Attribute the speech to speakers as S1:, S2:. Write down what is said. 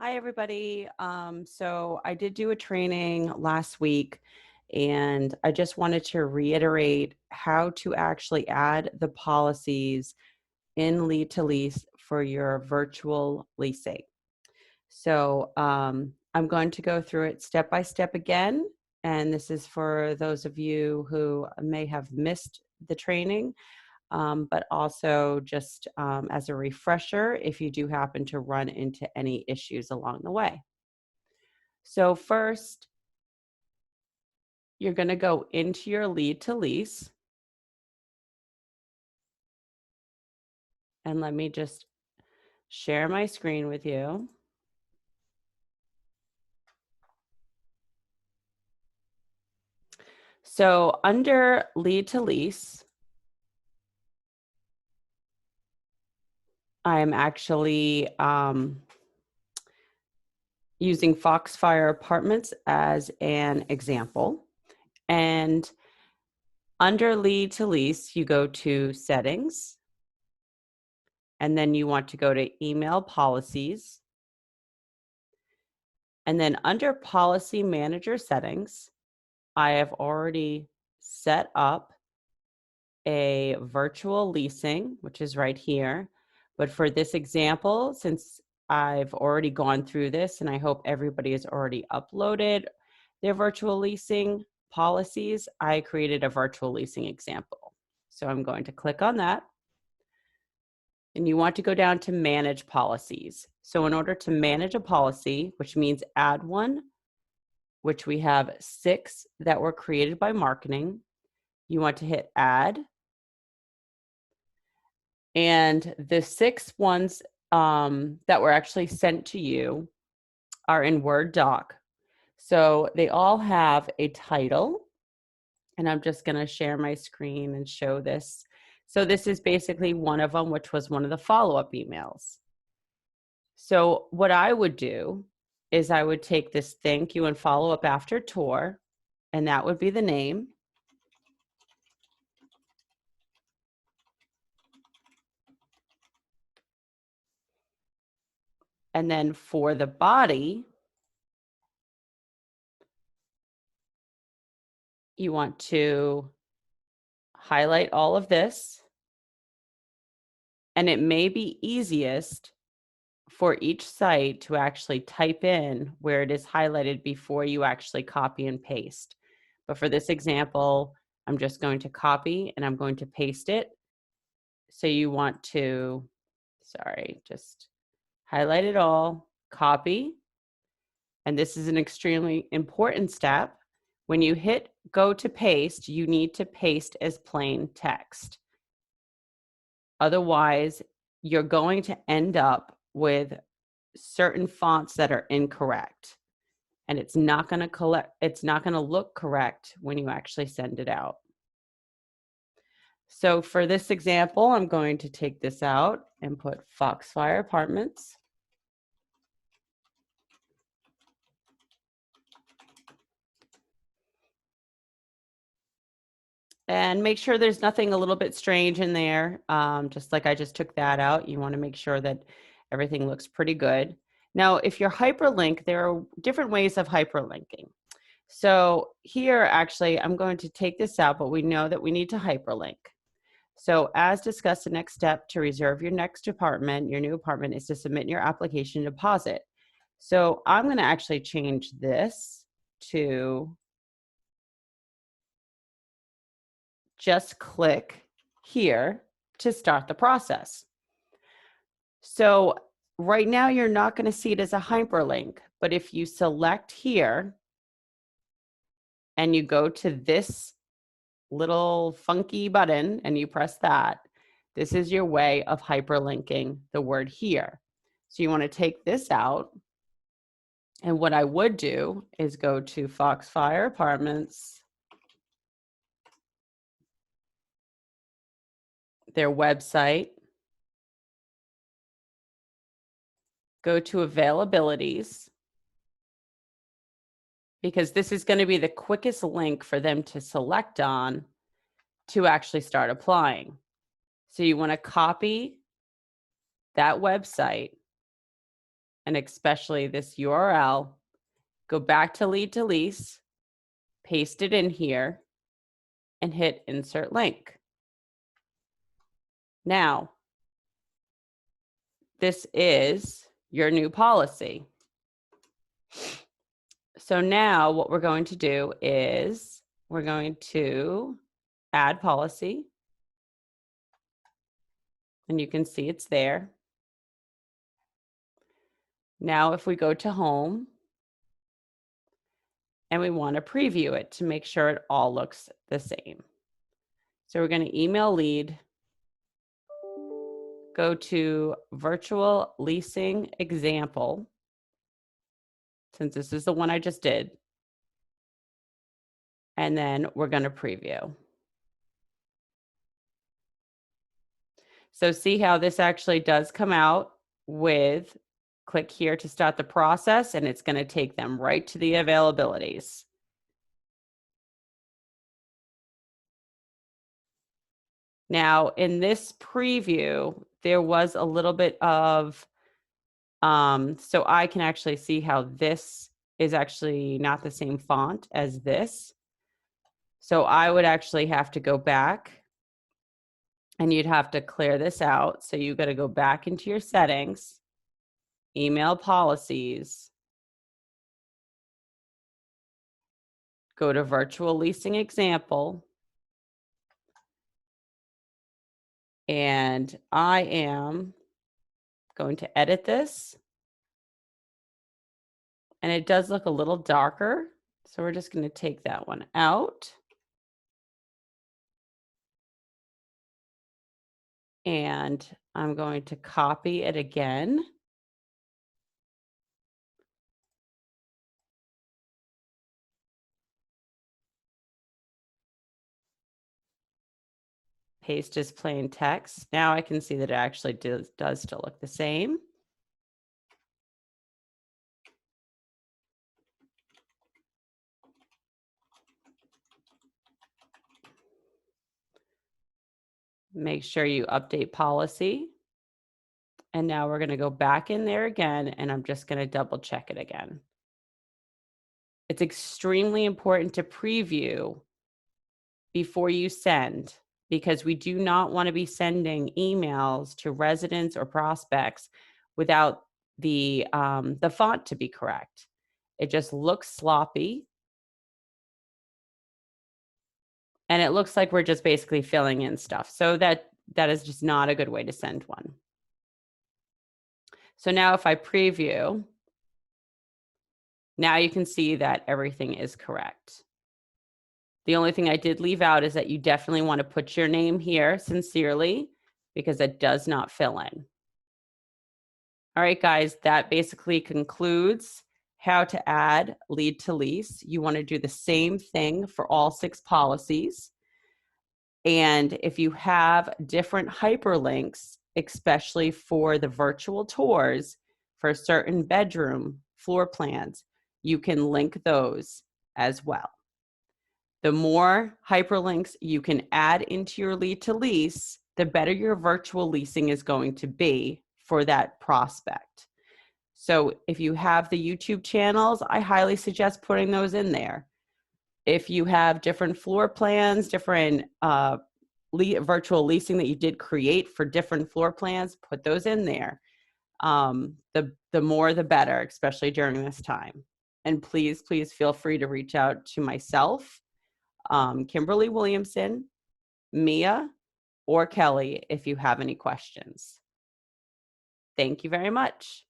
S1: Hi, everybody. So I did do a training last week, and I just wanted to reiterate how to actually add the policies in Lead to Lease for your virtual leasing. So I'm going to go through it step by step again. And this is for those of you who may have missed the training, but also just as a refresher if you do happen to run into any issues along the way. So first, you're going to go into your Lead to Lease. And let me just share my screen with you. So under Lead to Lease, I'm actually using Foxfire Apartments as an example. And under Lead to Lease, you go to Settings, and then you want to go to Email Policies. And then under Policy Manager Settings, I have already set up a virtual leasing, which is right here. But for this example, since I've already gone through this and I hope everybody has already uploaded their virtual leasing policies, I created a virtual leasing example. So I'm going to click on that. And you want to go down to Manage Policies. So in order to manage a policy, which means add one, which we have 6 that were created by marketing, you want to hit Add. And the 6 ones that were actually sent to you are in Word doc. So they all have a title. And I'm just going to share my screen and show this. So this is basically one of them, which was one of the follow-up emails. So what I would do is I would take this thank you and follow up after tour, and that would be the name. And then for the body, you want to highlight all of this. And it may be easiest for each site to actually type in where it is highlighted before you actually copy and paste. But for this example, I'm just going to copy and I'm going to paste it. So you want to, just highlight it all, copy. And this is an extremely important step. When you hit go to paste, you need to paste as plain text. Otherwise, you're going to end up with certain fonts that are incorrect. And it's not going to look correct when you actually send it out. So for this example, I'm going to take this out and put Foxfire Apartments. And make sure there's nothing a little bit strange in there. Just like I just took that out, you want to make sure that everything looks pretty good. Now, if you're hyperlink, there are different ways of hyperlinking. So here, actually, I'm going to take this out, but we know that we need to hyperlink. So as discussed, the next step to reserve your next apartment, your new apartment, is to submit your application deposit. So I'm going to actually change this to just click here to start the process. So right now you're not going to see it as a hyperlink, but if you select here and you go to this little funky button and you press that, this is your way of hyperlinking the word here. So you want to take this out. And what I would do is go to Foxfire Apartments, their website, go to availabilities, because this is going to be the quickest link for them to select on to actually start applying. So you want to copy that website and especially this URL, go back to lead to lease, paste it in here, and hit insert link. Now, this is your new policy. So now what we're going to do is we're going to add policy. And you can see it's there. Now, if we go to home and we want to preview it to make sure it all looks the same. So we're going to email lead, go to virtual leasing example, since this is the one I just did. And then we're going to preview. So see how this actually does come out with click here to start the process, and it's going to take them right to the availabilities. Now, in this preview, there was a little bit of, so I can actually see how this is actually not the same font as this. So I would actually have to go back and you'd have to clear this out. So you got to go back into your settings, email policies, go to virtual leasing example, and I am going to edit this. And it does look a little darker. So we're just going to take that one out. And I'm going to copy it again. Paste as plain text. Now I can see that it actually does still look the same. Make sure you update policy. And now we're going to go back in there again, and I'm just going to double check it again. It's extremely important to preview before you send, because we do not want to be sending emails to residents or prospects without the font to be correct. It just looks sloppy. And it looks like we're just basically filling in stuff. So that is just not a good way to send one. So now if I preview, now you can see that everything is correct. The only thing I did leave out is that you definitely want to put your name here sincerely, because it does not fill in. All right, guys, that basically concludes how to add lead to lease. You want to do the same thing for all 6 policies. And if you have different hyperlinks, especially for the virtual tours for certain bedroom floor plans, you can link those as well. The more hyperlinks you can add into your lead to lease, the better your virtual leasing is going to be for that prospect. So if you have the YouTube channels, I highly suggest putting those in there. If you have different floor plans, different virtual leasing that you did create for different floor plans, put those in there. The more, the better, especially during this time. And please, please feel free to reach out to myself, Kimberly Williamson, Mia, or Kelly if you have any questions. Thank you very much.